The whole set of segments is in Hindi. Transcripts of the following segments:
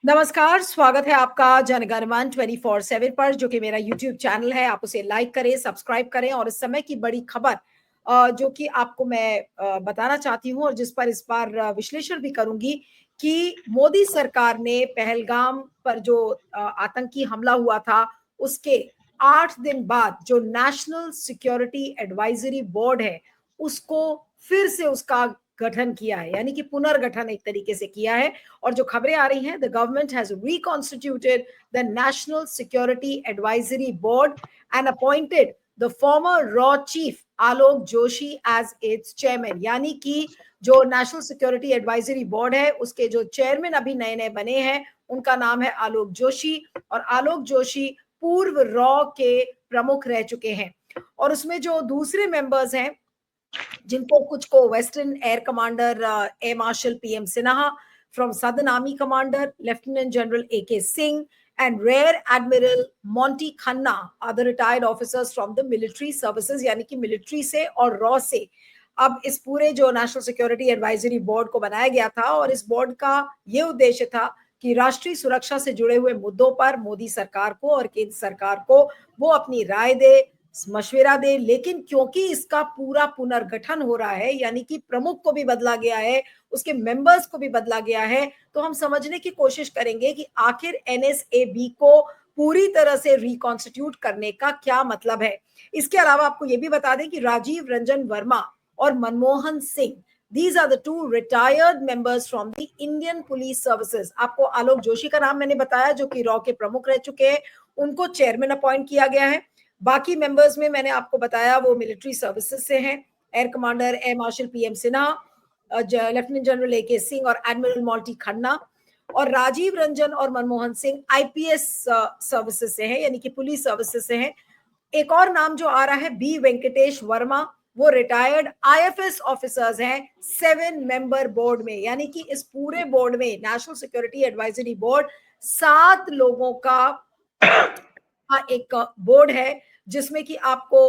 नमस्कार, स्वागत है आपका जनगणमन 24/7 पर, जो कि मेरा यूट्यूब चैनल है। आप उसे लाइक करें, सब्सक्राइब करें और इस समय की बड़ी खबर जो कि आपको मैं बताना चाहती हूँ और जिस पर इस बार विश्लेषण भी करूंगी कि मोदी सरकार ने पहलगाम पर जो आतंकी हमला हुआ था, उसके 8 दिन बाद जो नेशनल सिक्योरिटी एडवाइजरी बोर्ड है, उसको फिर से उसका गठन किया है, यानी कि पुनर्गठन एक तरीके से किया है। और जो खबरें आ रही हैं, the government has reconstituted the national security advisory board and appointed the former रॉ chief Alok Joshi as its chairman. यानी कि जो नेशनल सिक्योरिटी एडवाइजरी बोर्ड है, उसके जो चेयरमैन अभी नए नए बने हैं, उनका नाम है आलोक जोशी। और आलोक जोशी पूर्व रॉ के प्रमुख रह चुके हैं। और उसमें जो दूसरे मेंबर्स हैं, जिनको कुछ को western air commander air marshal PM Sinha, from Southern Army Commander Lieutenant General A.K. Singh, and Rear Admiral Monty Khanna are the retired officers from the military services, यानी कि मिलिट्री से और रॉ से। अब इस पूरे जो नेशनल सिक्योरिटी एडवाइजरी बोर्ड को बनाया गया था, और इस बोर्ड का ये उद्देश्य था कि राष्ट्रीय सुरक्षा से जुड़े हुए मुद्दों पर मोदी सरकार को और केंद्र सरकार को वो अपनी राय दे, मशविरा दे। लेकिन क्योंकि इसका पूरा पुनर्गठन हो रहा है, यानी कि प्रमुख को भी बदला गया है, उसके मेंबर्स को भी बदला गया है, तो हम समझने की कोशिश करेंगे कि आखिर एनएसएबी को पूरी तरह से रिकॉन्स्टिट्यूट करने का क्या मतलब है। इसके अलावा आपको यह भी बता दें कि राजीव रंजन वर्मा और Manmohan Singh, these are the two retired members from the Indian Police Services। आपको आलोक जोशी का नाम मैंने बताया, जो कि रॉ के प्रमुख रह चुके हैं, उनको चेयरमैन अपॉइंट किया गया है। बाकी मेंबर्स में मैंने आपको बताया वो मिलिट्री सर्विसेज से हैं, air commander air marshal PM Sinha, lieutenant general A K. Singh और एडमिरल मॉन्टी खन्ना। और राजीव रंजन और मनमोहन सिंह आईपीएस सर्विसेज से हैं, यानी कि पुलिस सर्विसेज से हैं। एक और नाम जो आ रहा है, बी वेंकटेश वर्मा, वो रिटायर्ड आईएफएस ऑफिसर्स हैं 7 मेंबर बोर्ड में। यानी कि इस पूरे बोर्ड में, नेशनल सिक्योरिटी एडवाइजरी बोर्ड, 7 लोगों का एक बोर्ड है, जिसमें कि आपको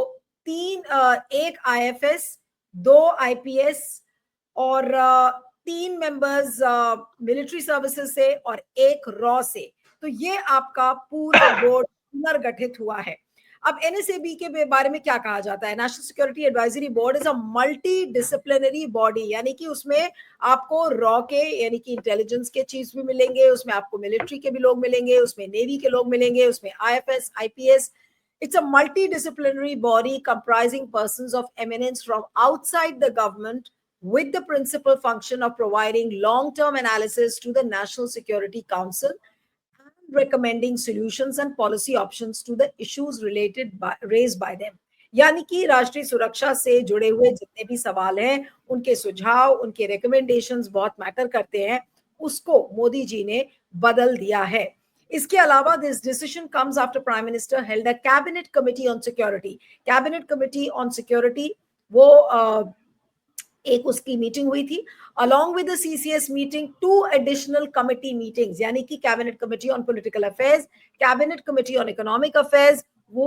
एक आईएफएस, 2 आईपीएस और 3 मेंबर्स मिलिट्री सर्विसेज से और 1 रॉ से। तो ये आपका पूरा बोर्ड पुनर्गठित हुआ है। अब एनएसएबी के बारे में क्या कहा जाता है? National security advisory board is a multi disciplinary body, यानी कि उसमें आपको रॉ के, यानी कि इंटेलिजेंस के चीफ भी मिलेंगे, उसमें आपको मिलिट्री के भी लोग मिलेंगे, उसमें नेवी के लोग मिलेंगे, उसमें IFS, IPS. It's a multidisciplinary body comprising persons of eminence from outside the government, with the principal function of providing long-term analysis to the National Security Council and recommending solutions and policy options to the issues raised by them। यानी कि राष्ट्रीय सुरक्षा से जुड़े हुए जितने भी सवाल हैं, उनके सुझाव, उनके रिकमेंडेशंस बहुत मैटर करते हैं, उसको मोदी जी ने बदल दिया है। इसके अलावा this decision comes after prime minister held a cabinet committee on security. Cabinet committee on security वो एक उसकी मीटिंग हुई थी, along with the CCS meeting, 2 additional committee meetings, यानी कि cabinet committee on political affairs, cabinet committee on economic affairs, वो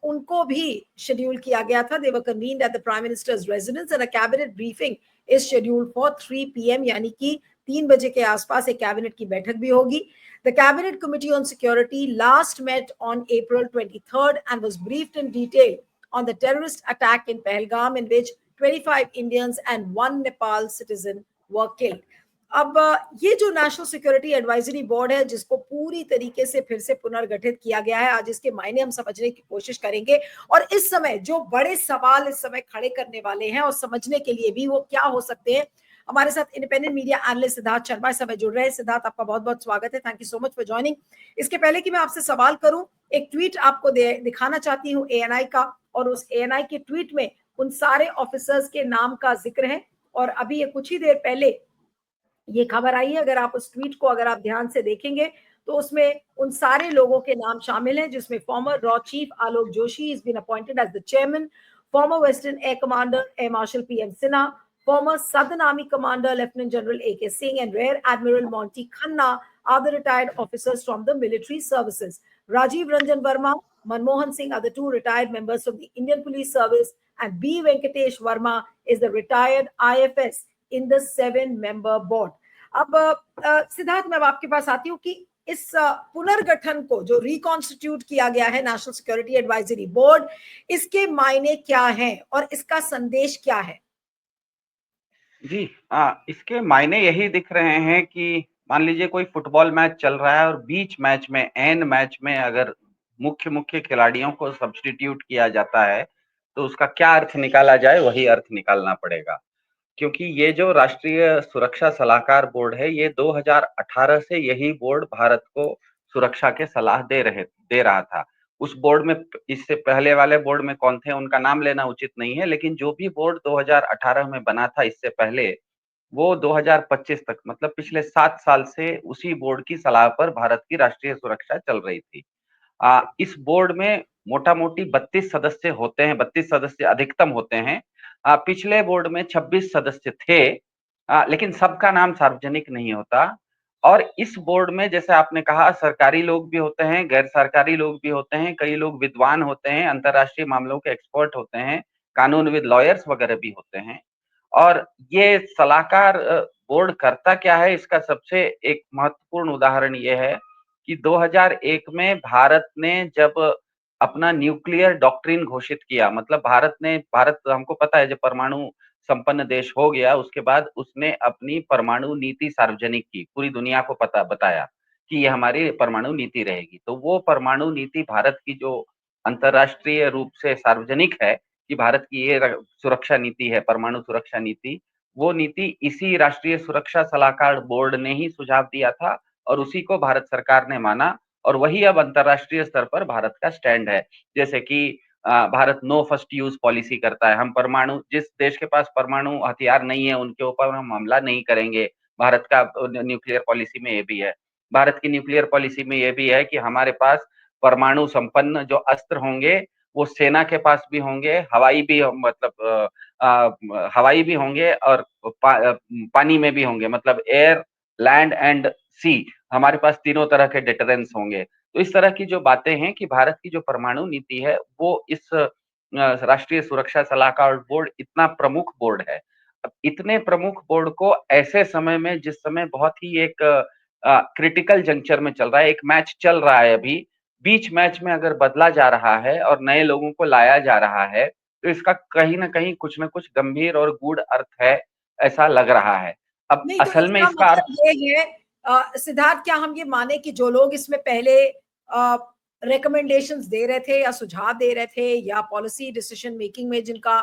उनको भी शेड्यूल किया गया था। They were convened at the Prime Minister's residence and a cabinet briefing is scheduled for 3 PM, यानी कि 3 बजे के आसपास एक कैबिनेट की बैठक भी होगी। The Cabinet Committee on Security last met on April 23rd and was briefed in detail on the terrorist attack in Pahalgam, in which 25 Indians and 1 Nepal citizen were killed। अब ये जो नेशनल सिक्योरिटी एडवाइजरी बोर्ड है, जिसको पूरी तरीके से फिर से पुनर्गठित किया गया है, आज इसके मायने हम समझने की कोशिश करेंगे। और इस समय जो बड़े सवाल इस समय खड़े करने वाले हैं और समझने के लिए भी वो क्या हो सकते हैं, हमारे साथ independent media analyst Siddharth Sharma इस समय जुड़ रहे हैं। सिद्धार्थ, आपका बहुत बहुत स्वागत है। Thank you so much for joining. इसके पहले कि मैं आपसे सवाल करूं, एक ट्वीट आपको दिखाना चाहती हूं एएनआई का, और उस एएनआई के ट्वीट में उन सारे ऑफिसर्स के नाम का जिक्र है। और अभी ये कुछ ही देर पहले ये खबर आई है, अगर आप उस ट्वीट को अगर आप ध्यान से देखेंगे तो उसमें उन सारे लोगों के नाम शामिल हैं, जिसमें फॉर्मर रॉ chief Alok Joshi is been appointed as the chairman, former western air commander air marshal PM Sinha, former Southern Army Commander Lieutenant General A.K. Singh, and Rear Admiral Monty Khanna are the retired officers from the military services. Rajiv Ranjan Verma, Manmohan Singh are the 2 retired members of the Indian Police Service, and B. Venkatesh Verma is the retired IFS in the 7-member board. अब सिद्धार्थ, मैं अब आपके पास आती हूँ कि इस पुनर्गठन को जो रिकॉन्स्टिट्यूट किया गया है, नेशनल सिक्योरिटी एडवाइजरी बोर्ड, इसके मायने क्या हैं और इसका संदेश क्या है? जी, इसके मायने यही दिख रहे हैं कि मान लीजिए कोई फुटबॉल मैच चल रहा है और बीच मैच में, एंड मैच में अगर मुख्य मुख्य खिलाड़ियों को सब्स्टिट्यूट किया जाता है, तो उसका क्या अर्थ निकाला जाए, वही अर्थ निकालना पड़ेगा। क्योंकि ये जो राष्ट्रीय सुरक्षा सलाहकार बोर्ड है, ये 2018 से यही बोर्ड भारत को सुरक्षा के सलाह दे रहा था। उस बोर्ड में, इससे पहले वाले बोर्ड में कौन थे उनका नाम लेना उचित नहीं है, लेकिन जो भी बोर्ड 2018 में बना था इससे पहले, वो 2025 तक, मतलब पिछले 7 साल से उसी बोर्ड की सलाह पर भारत की राष्ट्रीय सुरक्षा चल रही थी। इस बोर्ड में मोटा-मोटी 32 सदस्य होते हैं, 32 सदस्य अधिकतम होते हैं। पिछले बोर्ड में 26 सदस्य थे, लेकिन सबका नाम सार्वजनिक नहीं होता। और इस बोर्ड में, जैसे आपने कहा, सरकारी लोग भी होते हैं, गैर सरकारी लोग भी होते हैं, कई लोग विद्वान होते हैं, अंतर्राष्ट्रीय मामलों के एक्सपर्ट होते हैं, कानूनविद, लॉयर्स वगैरह भी होते हैं। और ये सलाहकार बोर्ड करता क्या है, इसका सबसे एक महत्वपूर्ण उदाहरण ये है कि 2001 में भारत ने जब अपना न्यूक्लियर डॉक्ट्रिन घोषित किया, मतलब भारत, हमको पता है, जब परमाणु संपन्न देश हो गया उसके बाद उसने अपनी परमाणु नीति सार्वजनिक की, पूरी दुनिया को बताया कि ये हमारी परमाणु नीति रहेगी। तो वो परमाणु नीति भारत की जो अंतर्राष्ट्रीय रूप से सार्वजनिक है कि भारत की ये सुरक्षा नीति है, परमाणु सुरक्षा नीति, वो नीति इसी राष्ट्रीय सुरक्षा सलाहकार बोर्ड ने ही सुझाव दिया था और उसी को भारत सरकार ने माना, और वही अब अंतर्राष्ट्रीय स्तर पर भारत का स्टैंड है। जैसे कि भारत नो फर्स्ट यूज पॉलिसी करता है, हम परमाणु, जिस देश के पास परमाणु हथियार नहीं है उनके ऊपर हम हमला नहीं करेंगे। भारत का न्यूक्लियर पॉलिसी में ये भी है। भारत की न्यूक्लियर पॉलिसी में ये भी है कि हमारे पास परमाणु संपन्न जो अस्त्र होंगे वो सेना के पास भी होंगे, हवाई भी, मतलब हवाई भी होंगे, और पानी में भी होंगे, मतलब एयर, लैंड एंड सी, हमारे पास तीनों तरह के डिटरेंस होंगे। तो इस तरह की जो बातें हैं कि भारत की जो परमाणु नीति है वो इस राष्ट्रीय सुरक्षा सलाहकार बोर्ड इतना प्रमुख बोर्ड है। अब इतने प्रमुख बोर्ड को ऐसे समय में, जिस समय बहुत ही एक क्रिटिकल जंक्चर में चल रहा है, एक मैच चल रहा है अभी, बीच मैच में अगर बदला जा रहा है और नए लोगों को लाया जा रहा है, तो इसका कहीं न कहीं कुछ न कुछ गंभीर और गूढ़ अर्थ है, ऐसा लग रहा है। अब नहीं, तो असल में इसका इसका अर्थ, मतलब ये है सिद्धार्थ, क्या हम ये माने कि जो लोग इसमें पहले रिकमेंडेशंस दे रहे थे या सुझाव दे रहे थे या पॉलिसी डिसीजन मेकिंग में जिनका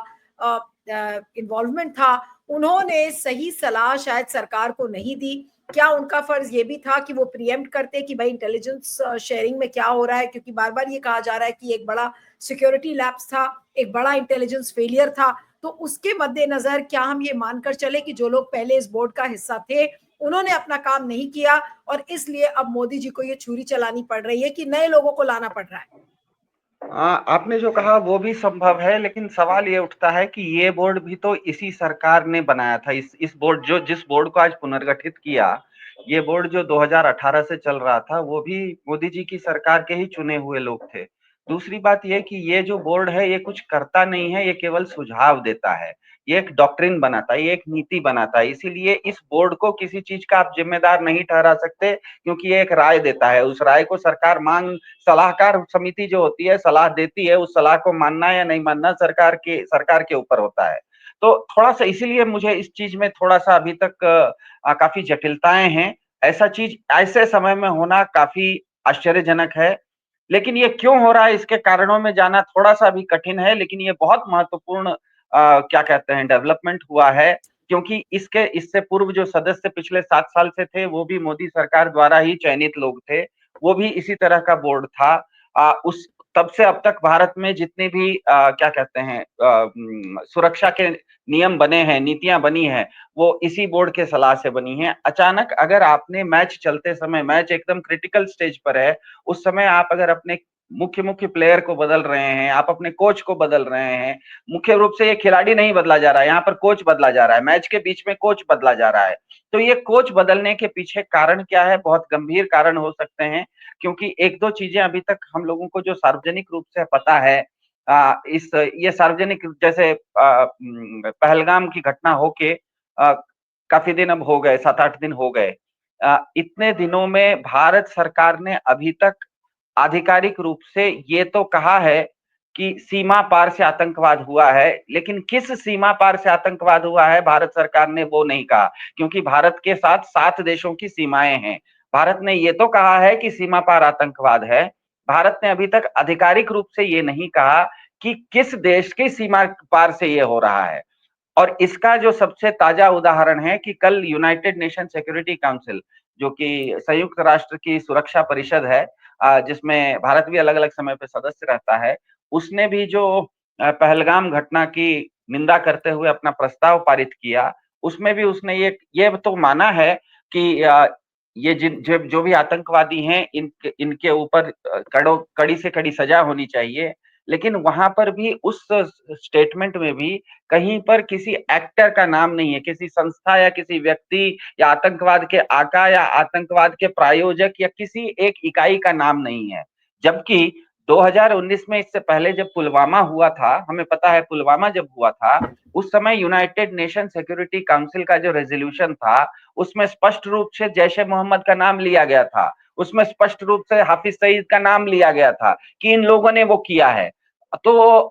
इन्वॉल्वमेंट था, उन्होंने सही सलाह शायद सरकार को नहीं दी? क्या उनका फर्ज ये भी था कि वो प्रिएम्प्ट करते कि भाई इंटेलिजेंस शेयरिंग में क्या हो रहा है? क्योंकि बार बार ये कहा जा रहा है कि एक बड़ा सिक्योरिटी लैप्स था, एक बड़ा इंटेलिजेंस फेलियर था। तो उसके मद्देनजर क्या हम ये मानकर चले कि जो लोग पहले इस बोर्ड का हिस्सा थे उन्होंने अपना काम नहीं किया और इसलिए अब मोदी जी को ये छुरी चलानी पड़ रही है कि नए लोगों को लाना पड़ रहा है? आपने जो कहा वो भी संभव है, लेकिन सवाल ये उठता है कि ये बोर्ड भी तो इसी सरकार ने बनाया था। इस बोर्ड, जो जिस बोर्ड को आज पुनर्गठित किया, ये बोर्ड जो 2018 से चल रहा था, वो भी मोदी जी की सरकार के ही चुने हुए लोग थे। दूसरी बात ये कि ये जो बोर्ड है ये कुछ करता नहीं है, ये केवल सुझाव देता है। ये एक डॉक्ट्रिन बनाता है, ये एक नीति बनाता है। इसीलिए इस बोर्ड को किसी चीज का आप जिम्मेदार नहीं ठहरा सकते, क्योंकि ये एक राय देता है। उस राय को सरकार सलाहकार समिति जो होती है सलाह देती है, उस सलाह को मानना या नहीं मानना सरकार के ऊपर होता है। तो थोड़ा सा इसीलिए मुझे इस चीज में थोड़ा सा अभी तक काफी जटिलताएं हैं। ऐसा चीज ऐसे समय में होना काफी आश्चर्यजनक है। लेकिन ये क्यों हो रहा है, इसके कारणों में जाना थोड़ा सा भी कठिन है, लेकिन ये बहुत महत्वपूर्ण क्या कहते हैं, डेवलपमेंट हुआ है। क्योंकि इससे पूर्व जो सदस्य पिछले 7 साल से थे वो भी मोदी सरकार द्वारा ही चयनित लोग थे, वो भी इसी तरह का बोर्ड था। उस तब से अब तक भारत में जितने भी क्या कहते हैं, सुरक्षा के नियम बने हैं, नीतियां बनी हैं, वो इसी बोर्ड के सलाह से बनी हैं। अचानक अगर आपने मैच चलते समय, मैच एकदम क्रिटिकल स्टेज पर है, उस समय आप अगर अपने मुख्य मुख्य प्लेयर को बदल रहे हैं, आप अपने कोच को बदल रहे हैं, मुख्य रूप से ये खिलाड़ी नहीं बदला जा रहा है, यहाँ पर कोच बदला जा रहा है, मैच के बीच में कोच बदला जा रहा है। तो ये कोच बदलने के पीछे कारण क्या है? बहुत गंभीर कारण हो सकते हैं, क्योंकि एक दो चीजें अभी तक हम लोगों को जो सार्वजनिक रूप से पता है, इस ये सार्वजनिक, जैसे पहलगाम की घटना होके काफी दिन अब हो गए, 7-8 दिन हो गए। इतने दिनों में भारत सरकार ने अभी तक आधिकारिक रूप से ये तो कहा है कि सीमा पार से आतंकवाद हुआ है, लेकिन किस सीमा पार से आतंकवाद हुआ है भारत सरकार ने वो नहीं कहा, क्योंकि भारत के साथ 7 देशों की सीमाएं हैं। भारत ने ये तो कहा है कि सीमा पार आतंकवाद है, भारत ने अभी तक आधिकारिक रूप से ये नहीं कहा कि किस देश की सीमा पार से ये हो रहा है। और इसका जो सबसे ताजा उदाहरण है कि कल यूनाइटेड नेशन सिक्योरिटी काउंसिल, जो कि संयुक्त राष्ट्र की सुरक्षा परिषद है, जिसमें भारत भी अलग अलग समय पे सदस्य रहता है, उसने भी जो पहलगाम घटना की निंदा करते हुए अपना प्रस्ताव पारित किया, उसमें भी उसने ये तो माना है कि ये जो भी आतंकवादी हैं, इनके ऊपर कड़ी से कड़ी सजा होनी चाहिए। लेकिन वहां पर भी उस स्टेटमेंट में भी कहीं पर किसी एक्टर का नाम नहीं है, किसी संस्था या किसी व्यक्ति या आतंकवाद के आका या आतंकवाद के प्रायोजक या किसी एक इकाई का नाम नहीं है। जबकि 2019 में, इससे पहले जब पुलवामा हुआ था, हमें पता है पुलवामा जब हुआ था, उस समय यूनाइटेड नेशन सिक्योरिटी काउंसिल का जो रेजोल्यूशन था, उसमें स्पष्ट रूप से जैश ए मोहम्मद का नाम लिया गया था, उसमें स्पष्ट रूप से हाफिज सईद का नाम लिया गया था कि इन लोगों ने वो किया है। तो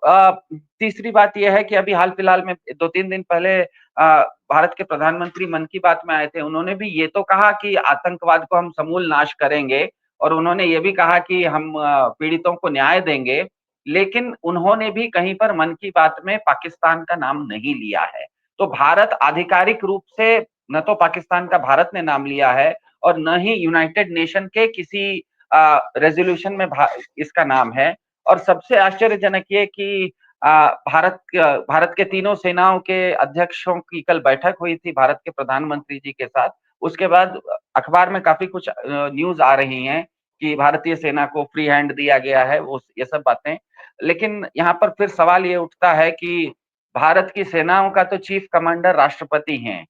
तीसरी बात यह है कि अभी हाल फिलहाल में 2-3 दिन पहले भारत के प्रधानमंत्री मन की बात में आए थे, उन्होंने भी ये तो कहा कि आतंकवाद को हम समूल नाश करेंगे, और उन्होंने ये भी कहा कि हम पीड़ितों को न्याय देंगे, लेकिन उन्होंने भी कहीं पर मन की बात में पाकिस्तान का नाम नहीं लिया है। तो भारत आधिकारिक रूप से न तो पाकिस्तान का भारत ने नाम लिया है और न ही यूनाइटेड नेशन के किसी रेजोल्यूशन में इसका नाम है। और सबसे आश्चर्यजनक ये कि भारत के तीनों सेनाओं के अध्यक्षों की कल बैठक हुई थी भारत के प्रधानमंत्री जी के साथ। उसके बाद अखबार में काफी कुछ न्यूज आ रही हैं कि भारतीय सेना को फ्री हैंड दिया गया है, वो ये सब बातें। लेकिन यहाँ पर फिर सवाल ये उठता है कि भारत की सेनाओं का तो चीफ कमांडर राष्ट्रपति हैं,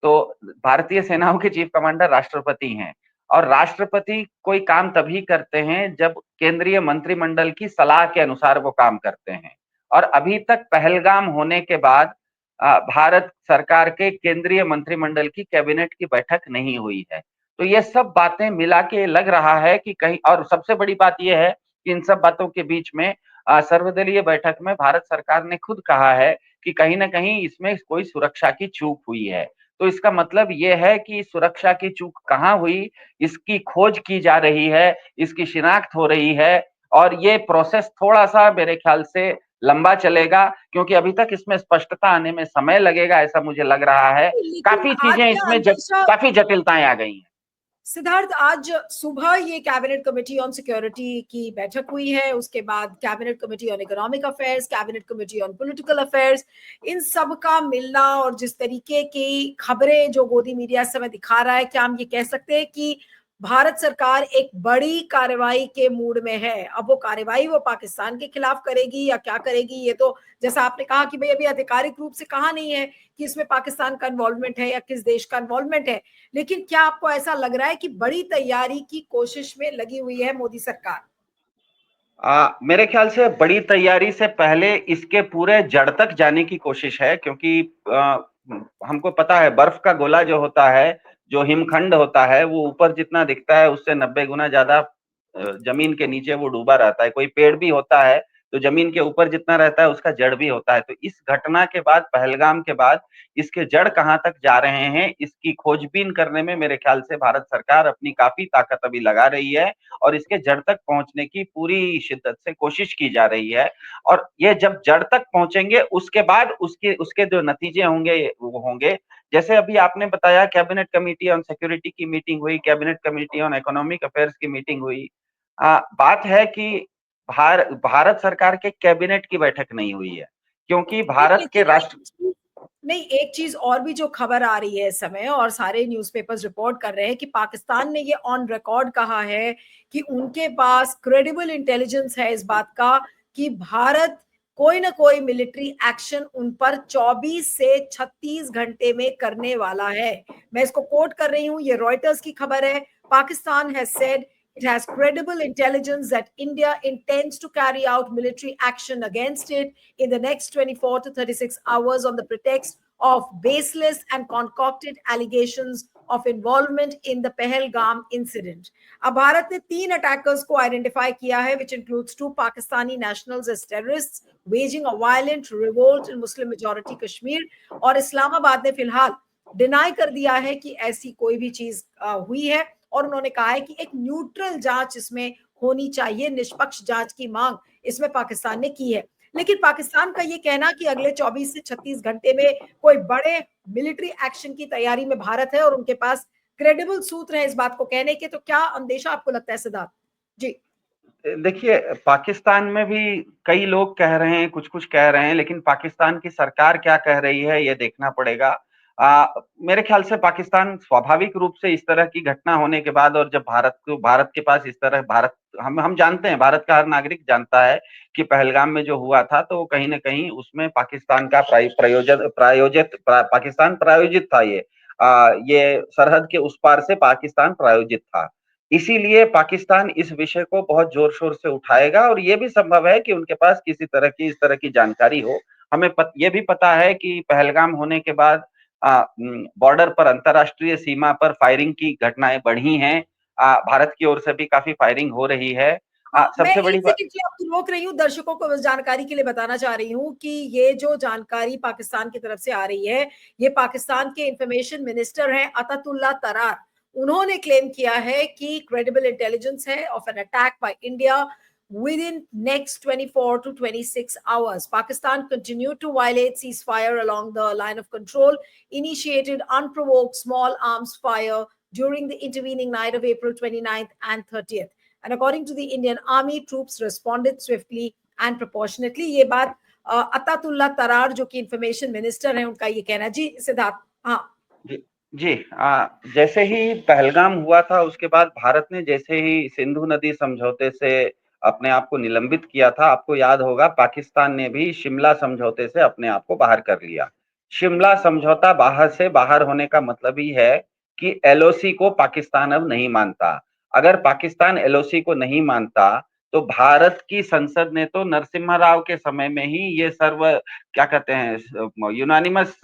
तो भारतीय सेनाओं के चीफ कमांडर राष्ट्रपति हैं, और राष्ट्रपति कोई काम तभी करते हैं जब केंद्रीय मंत्रिमंडल की सलाह के अनुसार वो काम करते हैं। और अभी तक पहलगाम होने के बाद भारत सरकार के केंद्रीय मंत्रिमंडल की कैबिनेट की बैठक नहीं हुई है। तो ये सब बातें मिला के लग रहा है कि कहीं, और सबसे बड़ी बात यह है कि इन सब बातों के बीच में सर्वदलीय बैठक में भारत सरकार ने खुद कहा है कि कहीं ना कहीं इसमें कोई सुरक्षा की चूक हुई है। तो इसका मतलब ये है कि सुरक्षा की चूक कहाँ हुई, इसकी खोज की जा रही है, इसकी शिनाख्त हो रही है, और ये प्रोसेस थोड़ा सा मेरे ख्याल से लंबा चलेगा, क्योंकि अभी तक इसमें स्पष्टता आने में समय लगेगा, ऐसा मुझे लग रहा है। लेकिन काफी आज चीजें क्या इसमें अंदेशा, काफी जटिलताएं आ गई हैं। सिद्धार्थ, आज सुबह ये कैबिनेट कमेटी ऑन सिक्योरिटी की बैठक हुई है, उसके बाद cabinet committee on economic affairs, cabinet committee on political affairs, इन सब का मिलना और जिस तरीके की खबरें जो गोदी मीडिया इस समय दिखा रहा है, क्या हम ये कह सकते हैं कि भारत सरकार एक बड़ी कार्रवाई के मूड में है? अब वो कार्रवाई वो पाकिस्तान के खिलाफ करेगी या क्या करेगी, ये तो जैसा आपने कहा कि भाई अभी आधिकारिक रूप से कहा नहीं है कि इसमें पाकिस्तान का इन्वॉल्वमेंट है या किस देश का इन्वॉल्वमेंट है, लेकिन क्या आपको ऐसा लग रहा है कि बड़ी तैयारी की कोशिश में लगी हुई है मोदी सरकार? मेरे ख्याल से बड़ी तैयारी से पहले इसके पूरे जड़ तक जाने की कोशिश है, क्योंकि हमको पता है बर्फ का गोला जो होता है, जो हिमखंड होता है, वो ऊपर जितना दिखता है उससे 90 गुना ज्यादा जमीन के नीचे वो डूबा रहता है। कोई पेड़ भी होता है तो जमीन के ऊपर जितना रहता है उसका जड़ भी होता है। तो इस घटना के बाद, पहलगाम के बाद, इसके जड़ कहाँ तक जा रहे हैं, इसकी खोजबीन करने में मेरे ख्याल से भारत सरकार अपनी काफी ताकत अभी लगा रही है, और इसके जड़ तक पहुंचने की पूरी शिद्दत से कोशिश की जा रही है। और ये जब जड़ तक पहुंचेंगे उसके बाद उसके जो नतीजे होंगे वो होंगे। जैसे अभी आपने बताया कैबिनेट कमेटी ऑन सिक्योरिटी की मीटिंग हुई, cabinet committee on economic affairs की मीटिंग हुई। बात है कि भारत सरकार के कैबिनेट की बैठक नहीं हुई है, क्योंकि नहीं, भारत के लेकिन राष्ट्र नहीं, एक चीज और भी जो खबर आ रही है इस समय और सारे न्यूज़पेपर्स रिपोर्ट कर रहे हैं कि पाकिस्तान ने ये ऑन रिकॉर्ड कहा है कि उनके पास क्रेडिबल इंटेलिजेंस है इस बात का कि भारत कोई ना कोई मिलिट्री एक्शन उन पर 24 से 36 घंटे में करने वाला है। मैं इसको कोट कर रही हूं, ये रॉयटर्स की खबर है। Pakistan has said it has credible intelligence that India intends to carry out military action against it in the next 24 to 36 hours on the pretext of baseless and concocted allegations of involvement in the Pahalgam incident. अब भारत ने 3 अटैकर्स को आइडेंटिफाई किया है, which includes 2 Pakistani nationals as terrorists waging a violent revolt in Muslim majority Kashmir, और इस्लामाबाद ने फिलहाल डिनाई कर दिया है कि ऐसी कोई भी चीज हुई है, और उन्होंने कहा है कि एक न्यूट्रल जांच इसमें होनी चाहिए, निष्पक्ष जांच की मांग इसमें पाकिस्तान ने की है। लेकिन पाकिस्तान का ये कहना कि अगले 24 से 36 घंटे में कोई बड़े मिलिट्री एक्शन की तैयारी में भारत है और उनके पास क्रेडिबल सूत्र है इस बात को कहने के, तो क्या अंदेशा आपको लगता है सिद्धार्थ जी? देखिए, पाकिस्तान में भी कई लोग कह रहे हैं, कुछ-कुछ कह रहे हैं, लेकिन पाकिस्तान की सरकार क्या कह रही है, ये देखना पड़ेगा। मेरे ख्याल से पाकिस्तान स्वाभाविक रूप से इस तरह की घटना होने के बाद, और जब भारत के पास इस तरह हम जानते हैं, भारत का हर नागरिक जानता है कि पहलगाम में जो हुआ था, तो कहीं न कहीं उसमें पाकिस्तान का पाकिस्तान प्रायोजित था ये। ये सरहद के उस पार से पाकिस्तान प्रायोजित था। इसीलिए पाकिस्तान इस विषय को बहुत जोर-शोर से उठाएगा, और ये भी संभव है कि उनके पास किसी तरह की इस तरह की जानकारी हो। हमें ये भी पता है कि पहलगाम होने के बाद बॉर्डर पर, अंतर्राष्ट्रीय सीमा पर फायरिंग की घटनाएँ बढ़ी हैं। भारत की ओर से भी काफ़ी फायरिंग हो रही है। मैं सबसे बड़ी एक सेकंड के लिए आपको रोक रही हूँ, दर्शकों को बस जानकारी के लिए बताना चाह रही हूँ कि ये जो जानकारी पाकिस्तान की तरफ से आ रही है, ये पाकिस्तान के इंफॉर्मेशन मिनिस्टर हैं अतातुल्ला तरार, उन्होंने क्लेम किया है कि क्रेडिबल इंटेलिजेंस है of an attack by India within next 24 to 26 hours. Pakistan continued to violate ceasefire along the line of control, initiated unprovoked small arms fire during the intervening night of April 29th and 30th. And according to the Indian Army, troops responded swiftly and proportionately. ये बात अतातुल्ला तरार जो कि इंफॉर्मेशन मिनिस्टर हैं उनका ये कहना। जी सिद्धार्थ। हाँ जी, जी। जैसे ही पहलगाम हुआ था, उसके बाद भारत ने जैसे ही सिंधु नदी समझौते से अपने आप को निलंबित किया था, आपको याद होगा पाकिस्तान ने भी शिमला समझौते से अपने आप को बाहर कर लिया। शिमला समझौता बाहर से बाहर होने का मतलब ही है कि एलओसी को पाकिस्तान अब नहीं मानता। अगर पाकिस्तान एलओसी को नहीं मानता, तो भारत की संसद ने तो नरसिम्हा राव के समय में ही ये क्या कहते हैं, यूनानिमस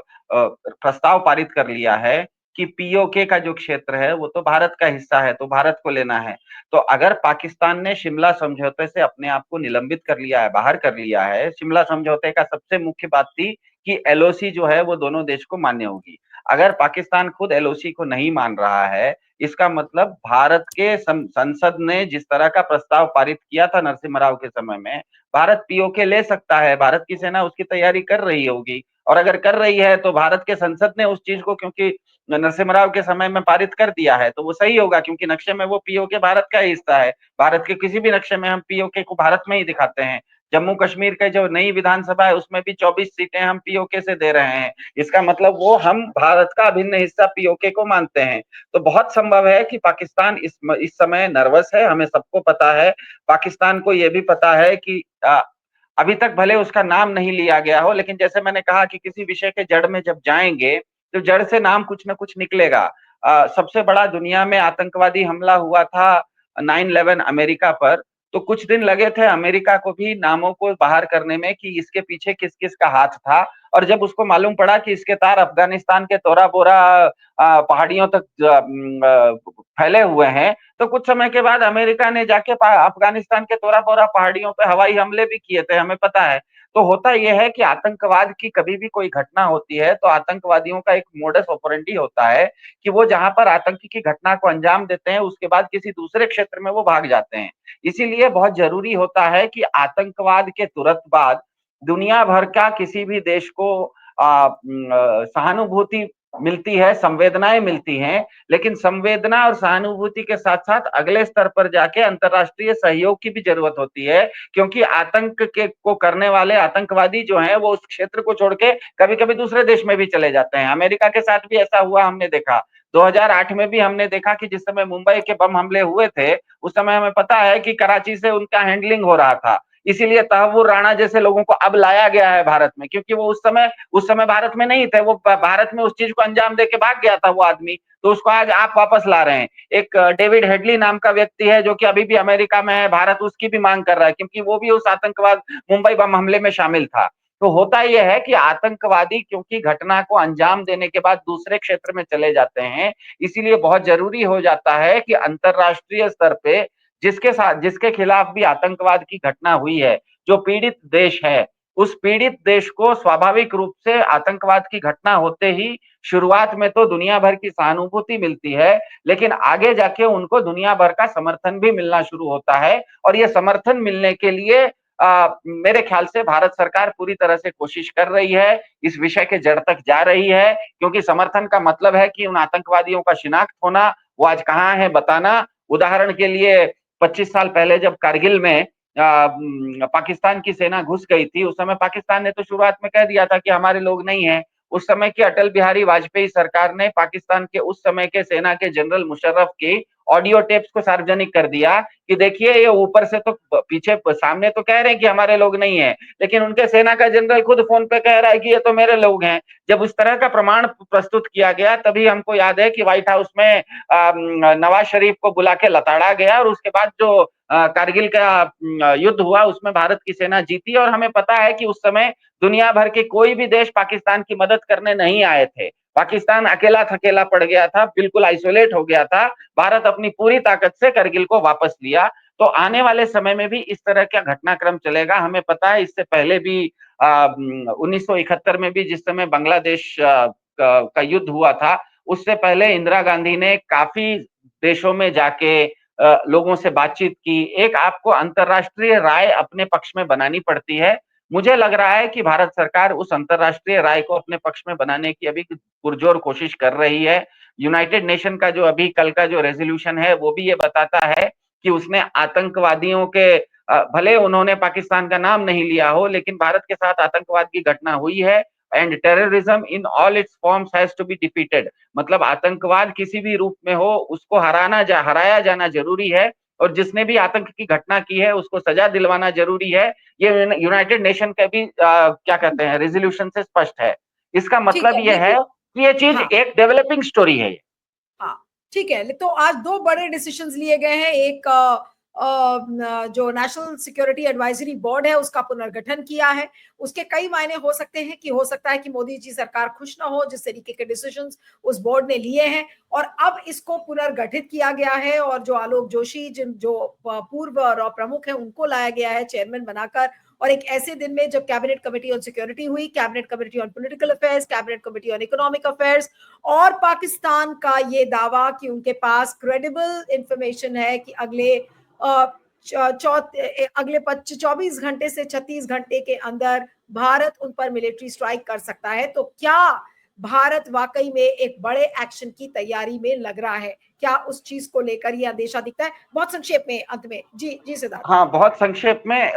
प्रस्ताव पारित कर लिया है कि पीओके का जो क्षेत्र है वो तो भारत का हिस्सा है, तो भारत को लेना है। तो अगर पाकिस्तान ने शिमला समझौते से अपने आप को निलंबित कर लिया है, बाहर कर लिया है, शिमला समझौते का सबसे मुख्य बात थी कि एलओसी जो है वो दोनों देश को मान्य होगी। अगर पाकिस्तान खुद एलओसी को नहीं मान रहा है, इसका मतलब भारत के संसद ने जिस तरह का प्रस्ताव पारित किया था नरसिम्हा राव के समय में, भारत पीओके ले सकता है, भारत की सेना उसकी तैयारी कर रही होगी, और अगर कर रही है तो भारत के संसद ने उस चीज को, क्योंकि नरसिम्हा राव के समय में पारित कर दिया है, तो वो सही होगा, क्योंकि नक्शे में वो पीओके भारत का हिस्सा है। भारत के किसी भी नक्शे में हम पीओके को भारत में ही दिखाते हैं। जम्मू कश्मीर के जो नई विधानसभा है उसमें भी 24 सीटें हम पीओके से दे रहे हैं। इसका मतलब वो हम भारत का अभिन्न हिस्सा पीओके को मानते हैं। तो बहुत संभव है कि पाकिस्तान इस समय नर्वस है, हमें सबको पता है। पाकिस्तान को ये भी पता है कि अभी तक भले उसका नाम नहीं लिया गया हो, लेकिन जैसे मैंने कहा कि किसी विषय के जड़ में जब जाएंगे तो जड़ से नाम कुछ न कुछ निकलेगा। सबसे बड़ा दुनिया में आतंकवादी हमला हुआ था 9/11 अमेरिका पर, तो कुछ दिन लगे थे अमेरिका को भी नामों को बाहर करने में कि इसके पीछे किस किस का हाथ था, और जब उसको मालूम पड़ा कि इसके तार अफगानिस्तान के तोरा बोरा पहाड़ियों तक फैले हुए हैं, तो कुछ समय के बाद अमेरिका ने जाके अफगानिस्तान के तोरा बोरा पहाड़ियों पे हवाई हमले भी किए थे, हमें पता है। तो होता यह है कि आतंकवाद की कभी भी कोई घटना होती है तो आतंकवादियों का एक मोडस ऑपरेंडी होता है कि वो जहां पर आतंकी की घटना को अंजाम देते हैं उसके बाद किसी दूसरे क्षेत्र में वो भाग जाते हैं। इसीलिए बहुत जरूरी होता है कि आतंकवाद के तुरंत बाद दुनिया भर का किसी भी देश को सहानुभूति मिलती है, संवेदनाएं मिलती हैं, लेकिन संवेदना और सहानुभूति के साथ साथ अगले स्तर पर जाके अंतर्राष्ट्रीय सहयोग की भी जरूरत होती है, क्योंकि आतंक के को करने वाले आतंकवादी जो हैं वो उस क्षेत्र को छोड़ के कभी कभी दूसरे देश में भी चले जाते हैं। अमेरिका के साथ भी ऐसा हुआ, हमने देखा 2008 में भी हमने देखा कि जिस समय मुंबई के बम हमले हुए थे उस समय हमें पता है कि कराची से उनका हैंडलिंग हो रहा था, इसीलिए तहव्वुर राणा जैसे लोगों को अब लाया गया है भारत में, क्योंकि वो उस समय भारत में नहीं थे, वो भारत में उस चीज को अंजाम दे के भाग गया था वो आदमी, तो उसको आज आप वापस ला रहे हैं। एक डेविड हेडली नाम का व्यक्ति है जो कि अभी भी अमेरिका में है, भारत उसकी भी मांग कर रहा है, क्योंकि वो भी उस आतंकवाद मुंबई बम हमले में शामिल था। तो होता यह है कि आतंकवादी क्योंकि घटना को अंजाम देने के बाद दूसरे क्षेत्र में चले जाते हैं, इसीलिए बहुत जरूरी हो जाता है कि अंतरराष्ट्रीय स्तर पे जिसके खिलाफ भी आतंकवाद की घटना हुई है, जो पीड़ित देश है, उस पीड़ित देश को स्वाभाविक रूप से आतंकवाद की घटना होते ही शुरुआत में तो दुनिया भर की सहानुभूति मिलती है, लेकिन आगे जाके उनको दुनिया भर का समर्थन भी मिलना शुरू होता है। और ये समर्थन मिलने के लिए मेरे ख्याल से भारत सरकार पूरी तरह से कोशिश कर रही है, इस विषय के जड़ तक जा रही है, क्योंकि समर्थन का मतलब है कि उन आतंकवादियों का शिनाख्त होना, वो आज कहाँ है बताना। उदाहरण के लिए 25 साल पहले जब कारगिल में पाकिस्तान की सेना घुस गई थी, उस समय पाकिस्तान ने तो शुरुआत में कह दिया था कि हमारे लोग नहीं है। उस समय की अटल बिहारी वाजपेयी सरकार ने पाकिस्तान के उस समय के सेना के जनरल मुशर्रफ की ऑडियो टेप्स को सार्वजनिक कर दिया कि देखिए ये ऊपर से तो पीछे सामने तो कह रहे हैं कि हमारे लोग नहीं है, लेकिन उनके सेना का जनरल खुद फोन पे कह रहा है कि ये तो मेरे लोग हैं। जब उस तरह का प्रमाण प्रस्तुत किया गया, तभी हमको याद है कि व्हाइट हाउस में नवाज शरीफ को बुला के लताड़ा गया, और उसके बाद जो कारगिल का युद्ध हुआ उसमें भारत की सेना जीती। और हमें पता है कि उस समय दुनिया भर के कोई भी देश पाकिस्तान की मदद करने नहीं आए थे, पाकिस्तान अकेला थकेला पड़ गया था, बिल्कुल आइसोलेट हो गया था। भारत अपनी पूरी ताकत से करगिल को वापस लिया। तो आने वाले समय में भी इस तरह का घटनाक्रम चलेगा। हमें पता है इससे पहले भी 1971 में भी जिस समय बांग्लादेश का युद्ध हुआ था, उससे पहले इंदिरा गांधी ने काफी देशों में जाके लोगों से बातचीत की। एक आपको अंतरराष्ट्रीय राय अपने पक्ष में बनानी पड़ती है। मुझे लग रहा है कि भारत सरकार उस अंतरराष्ट्रीय राय को अपने पक्ष में बनाने की अभी पुरजोर कोशिश कर रही है। यूनाइटेड नेशन का जो अभी कल का जो रेजोल्यूशन है, वो भी ये बताता है कि उसने आतंकवादियों के भले उन्होंने पाकिस्तान का नाम नहीं लिया हो, लेकिन भारत के साथ आतंकवाद की घटना हुई है, and terrorism in all its forms has to be defeated. मतलब आतंकवाद किसी भी रूप में हो, उसको हराया जाना जरूरी है, और जिसने भी आतंक की घटना की है उसको सजा दिलवाना जरूरी है। ये यूनाइटेड नेशन के भी क्या कहते हैं रेजोल्यूशन से स्पष्ट है। इसका ठीक मतलब है, ये है लेकिन कि ये चीज हाँ, एक डेवलपिंग स्टोरी है। हाँ, ठीक है। तो आज दो बड़े डिसीजंस लिए गए हैं। एक जो नेशनल सिक्योरिटी एडवाइजरी बोर्ड है उसका पुनर्गठन किया है। उसके कई मायने हो सकते हैं कि हो सकता है कि मोदी जी सरकार खुश ना हो जिस तरीके के डिसीजंस उस बोर्ड ने लिए हैं, और अब इसको पुनर्गठित किया गया है, और जो आलोक जोशी जिन जो पूर्व प्रमुख है उनको लाया गया है चेयरमैन बनाकर। और एक ऐसे दिन में जब कैबिनेट कमेटी ऑन सिक्योरिटी हुई, cabinet committee on political affairs, cabinet committee on economic affairs, और पाकिस्तान का ये दावा कि उनके पास क्रेडिबल इंफॉर्मेशन है कि अगले 24 घंटे से 36 घंटे के अंदर भारत उन पर मिलिट्री स्ट्राइक कर सकता है। तो क्या भारत वाकई में एक बड़े एक्शन की तैयारी में लग रहा है? क्या उस चीज को लेकर यह अंदेशा दिखता है? बहुत संक्षेप में अंत में। जी जी सिद्धार्थ। हाँ, बहुत संक्षेप में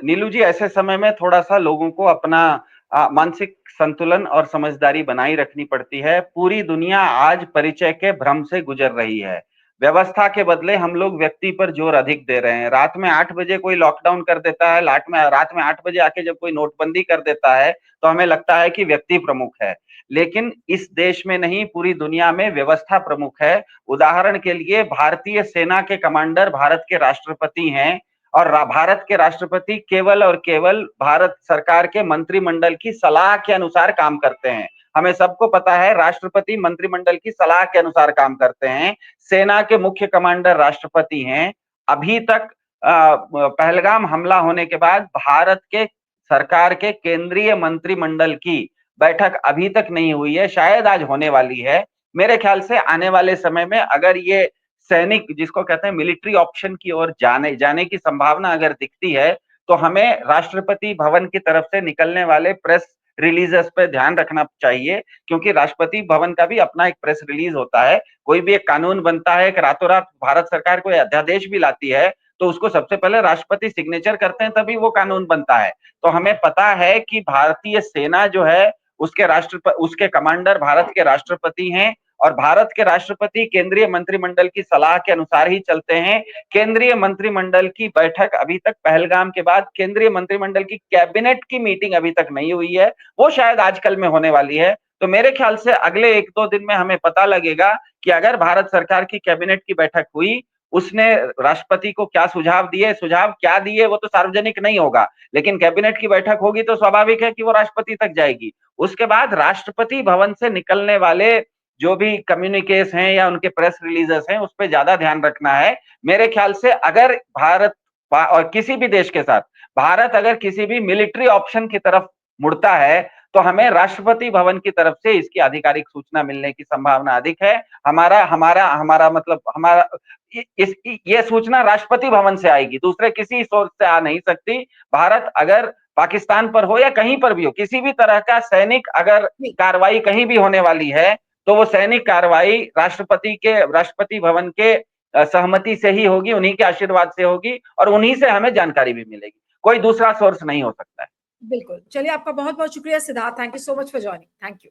नीलू जी, ऐसे समय में थोड़ा सा लोगों को अपना मानसिक संतुलन और समझदारी बनाई रखनी पड़ती है। पूरी दुनिया आज परिचय के भ्रम से गुजर रही है। व्यवस्था के बदले हम लोग व्यक्ति पर जोर अधिक दे रहे हैं। रात में 8 बजे कोई लॉकडाउन कर देता है, रात में 8 बजे आके जब कोई नोटबंदी कर देता है, तो हमें लगता है कि व्यक्ति प्रमुख है। लेकिन इस देश में नहीं, पूरी दुनिया में व्यवस्था प्रमुख है। उदाहरण के लिए भारतीय सेना के कमांडर भारत के राष्ट्रपति हैं, और भारत के राष्ट्रपति केवल और केवल भारत सरकार के मंत्रिमंडल की सलाह के अनुसार काम करते हैं। हमें सबको पता है राष्ट्रपति मंत्रिमंडल की सलाह के अनुसार काम करते हैं। सेना के मुख्य कमांडर राष्ट्रपति हैं। अभी तक पहलगाम हमला होने के बाद भारत के सरकार के केंद्रीय मंत्रिमंडल की बैठक अभी तक नहीं हुई है, शायद आज होने वाली है। मेरे ख्याल से आने वाले समय में अगर ये सैनिक, जिसको कहते हैं मिलिट्री ऑप्शन की ओर जाने की संभावना अगर दिखती है, तो हमें राष्ट्रपति भवन की तरफ से निकलने वाले प्रेस रिलीजेस पे ध्यान रखना चाहिए, क्योंकि राष्ट्रपति भवन का भी अपना एक प्रेस रिलीज होता है। कोई भी एक कानून बनता है, एक रातों रात भारत सरकार कोई अध्यादेश भी लाती है, तो उसको सबसे पहले राष्ट्रपति सिग्नेचर करते हैं, तभी वो कानून बनता है। तो हमें पता है कि भारतीय सेना जो है उसके कमांडर भारत के राष्ट्रपति हैं, और भारत के राष्ट्रपति केंद्रीय मंत्रिमंडल की सलाह के अनुसार ही चलते हैं। केंद्रीय मंत्रिमंडल की बैठक अभी तक, पहलगाम के बाद केंद्रीय मंत्रिमंडल की कैबिनेट की मीटिंग अभी तक नहीं हुई है, वो शायद आजकल में होने वाली है। तो मेरे ख्याल से अगले 1-2 दिन में हमें पता लगेगा कि अगर भारत सरकार की कैबिनेट की बैठक हुई उसने राष्ट्रपति को क्या सुझाव दिए, सुझाव क्या दिए वो तो सार्वजनिक नहीं होगा, लेकिन कैबिनेट की बैठक होगी तो स्वाभाविक है कि वो राष्ट्रपति तक जाएगी। उसके बाद राष्ट्रपति भवन से निकलने वाले जो भी कम्युनिकेस हैं या उनके प्रेस रिलीजेस हैं, उस पर ज्यादा ध्यान रखना है। मेरे ख्याल से अगर भारत और किसी भी देश के साथ भारत अगर किसी भी मिलिट्री ऑप्शन की तरफ मुड़ता है तो हमें राष्ट्रपति भवन की तरफ से इसकी आधिकारिक सूचना मिलने की संभावना अधिक है। हमारा हमारा हमारा मतलब हमारा ये सूचना राष्ट्रपति भवन से आएगी, दूसरे किसी सोर्स से आ नहीं सकती। भारत अगर पाकिस्तान पर हो या कहीं पर भी हो, किसी भी तरह का सैनिक अगर कार्रवाई कहीं भी होने वाली है तो वो सैनिक कार्रवाई राष्ट्रपति भवन के सहमति से ही होगी, उन्हीं के आशीर्वाद से होगी और उन्हीं से हमें जानकारी भी मिलेगी, कोई दूसरा सोर्स नहीं हो सकता है। बिल्कुल, चलिए आपका बहुत बहुत शुक्रिया Siddharth, thank you so much for joining, thank you.